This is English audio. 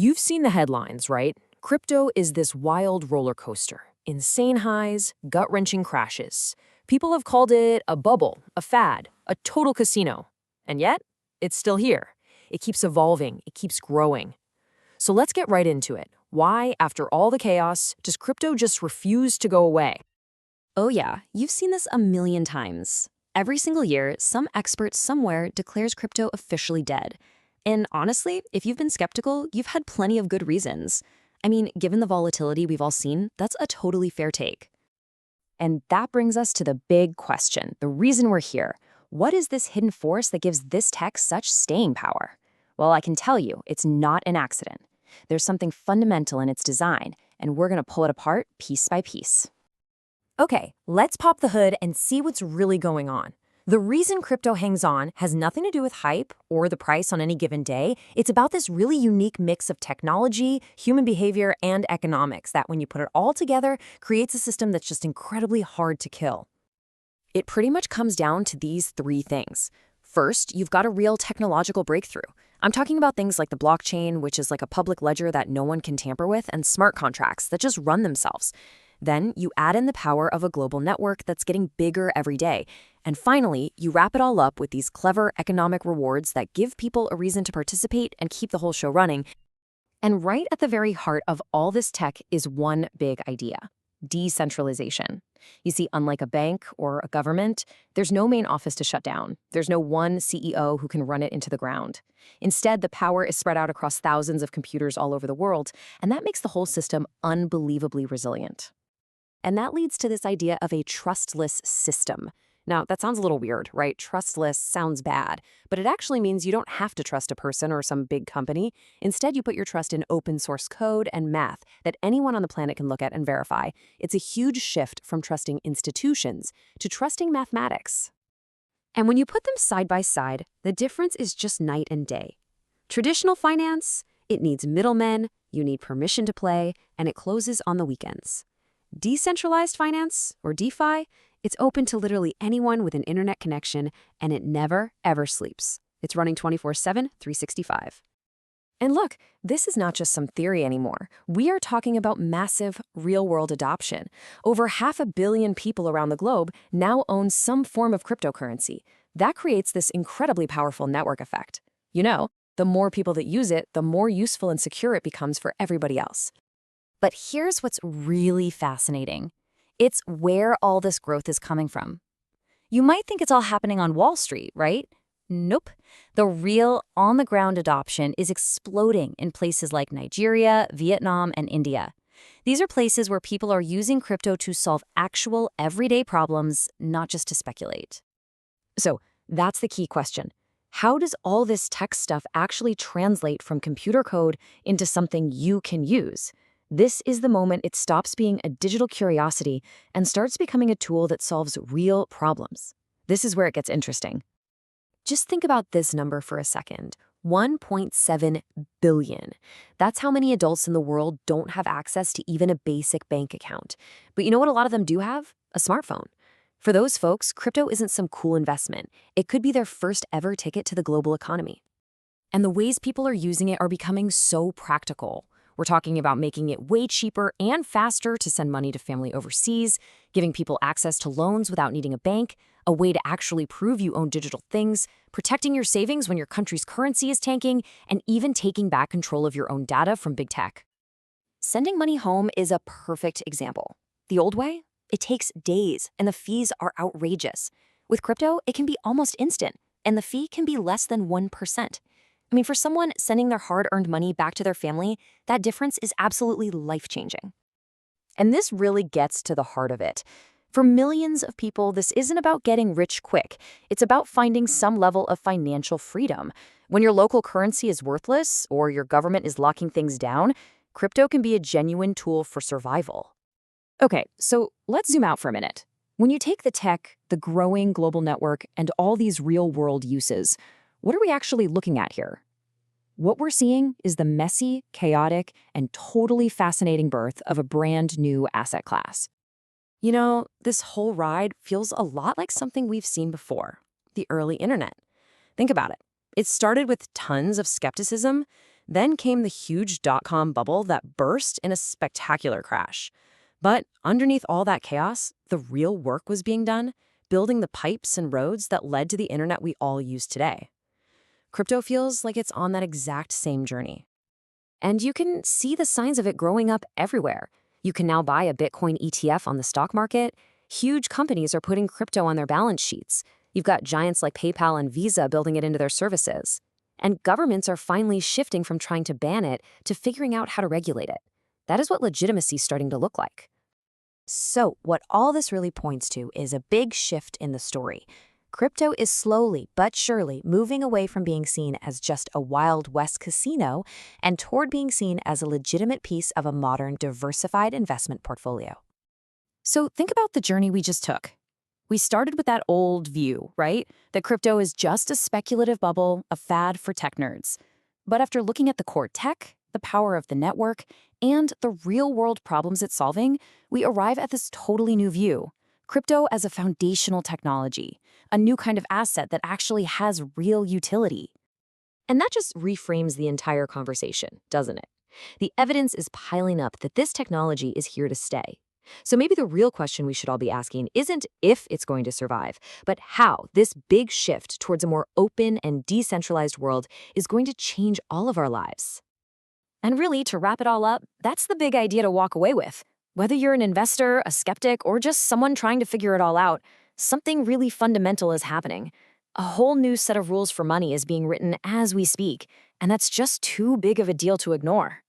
You've seen the headlines, right? Crypto is this wild roller coaster. Insane highs, gut-wrenching crashes. People have called it a bubble, a fad, a total casino. And yet, it's still here. It keeps evolving, it keeps growing. So let's get right into it. Why, after all the chaos, does crypto just refuse to go away? Oh yeah, you've seen this a million times. Every single year, some expert somewhere declares crypto officially dead. And honestly, if you've been skeptical, you've had plenty of good reasons. I mean, given the volatility we've all seen, that's a totally fair take. And that brings us to the big question, the reason we're here. What is this hidden force that gives this tech such staying power? Well, I can tell you, it's not an accident. There's something fundamental in its design, and we're going to pull it apart piece by piece. Okay, let's pop the hood and see what's really going on. The reason crypto hangs on has nothing to do with hype or the price on any given day. It's about this really unique mix of technology, human behavior, and economics that, when you put it all together, creates a system that's just incredibly hard to kill. It pretty much comes down to these three things. First, you've got a real technological breakthrough. I'm talking about things like the blockchain, which is like a public ledger that no one can tamper with, and smart contracts that just run themselves. Then you add in the power of a global network that's getting bigger every day. And finally, you wrap it all up with these clever economic rewards that give people a reason to participate and keep the whole show running. And right at the very heart of all this tech is one big idea: decentralization. You see, unlike a bank or a government, there's no main office to shut down. There's no one CEO who can run it into the ground. Instead, the power is spread out across thousands of computers all over the world, and that makes the whole system unbelievably resilient. And that leads to this idea of a trustless system. Now, that sounds a little weird, right? Trustless sounds bad, but it actually means you don't have to trust a person or some big company. Instead, you put your trust in open source code and math that anyone on the planet can look at and verify. It's a huge shift from trusting institutions to trusting mathematics. And when you put them side by side, the difference is just night and day. Traditional finance, it needs middlemen, you need permission to play, and it closes on the weekends. Decentralized finance, or DeFi, it's open to literally anyone with an internet connection, and it never, ever sleeps. It's running 24/7, 365. And look, this is not just some theory anymore. We are talking about massive, real-world adoption. Over 500 million people around the globe now own some form of cryptocurrency. That creates this incredibly powerful network effect. You know, the more people that use it, the more useful and secure it becomes for everybody else. But here's what's really fascinating. It's where all this growth is coming from. You might think it's all happening on Wall Street, right? Nope. The real on-the-ground adoption is exploding in places like Nigeria, Vietnam, and India. These are places where people are using crypto to solve actual everyday problems, not just to speculate. So that's the key question. How does all this tech stuff actually translate from computer code into something you can use? This is the moment it stops being a digital curiosity and starts becoming a tool that solves real problems. This is where it gets interesting. Just think about this number for a second. 1.7 billion. That's how many adults in the world don't have access to even a basic bank account. But you know what a lot of them do have? A smartphone. For those folks, crypto isn't some cool investment. It could be their first ever ticket to the global economy. And the ways people are using it are becoming so practical. We're talking about making it way cheaper and faster to send money to family overseas, giving people access to loans without needing a bank, a way to actually prove you own digital things, protecting your savings when your country's currency is tanking, and even taking back control of your own data from big tech. Sending money home is a perfect example. The old way? It takes days, and the fees are outrageous. With crypto, it can be almost instant, and the fee can be less than 1%. I mean, for someone sending their hard-earned money back to their family, that difference is absolutely life-changing. And this really gets to the heart of it. For millions of people, this isn't about getting rich quick. It's about finding some level of financial freedom. When your local currency is worthless or your government is locking things down, crypto can be a genuine tool for survival. Okay, so let's zoom out for a minute. When you take the tech, the growing global network, and all these real-world uses, what are we actually looking at here? What we're seeing is the messy, chaotic, and totally fascinating birth of a brand new asset class. You know, this whole ride feels a lot like something we've seen before, the early internet. Think about it. It started with tons of skepticism. Then came the huge dot-com bubble that burst in a spectacular crash. But underneath all that chaos, the real work was being done, building the pipes and roads that led to the internet we all use today. Crypto feels like it's on that exact same journey. And you can see the signs of it growing up everywhere. You can now buy a Bitcoin ETF on the stock market. Huge companies are putting crypto on their balance sheets. You've got giants like PayPal and Visa building it into their services. And governments are finally shifting from trying to ban it to figuring out how to regulate it. That is what legitimacy is starting to look like. So, what all this really points to is a big shift in the story. Crypto is slowly but surely moving away from being seen as just a Wild West casino and toward being seen as a legitimate piece of a modern, diversified investment portfolio. So think about the journey we just took. We started with that old view, right? That crypto is just a speculative bubble, a fad for tech nerds. But after looking at the core tech, the power of the network, and the real-world problems it's solving, we arrive at this totally new view. Crypto as a foundational technology, a new kind of asset that actually has real utility. And that just reframes the entire conversation, doesn't it? The evidence is piling up that this technology is here to stay. So maybe the real question we should all be asking isn't if it's going to survive, but how this big shift towards a more open and decentralized world is going to change all of our lives. And really, to wrap it all up, that's the big idea to walk away with. Whether you're an investor, a skeptic, or just someone trying to figure it all out, something really fundamental is happening. A whole new set of rules for money is being written as we speak, and that's just too big of a deal to ignore.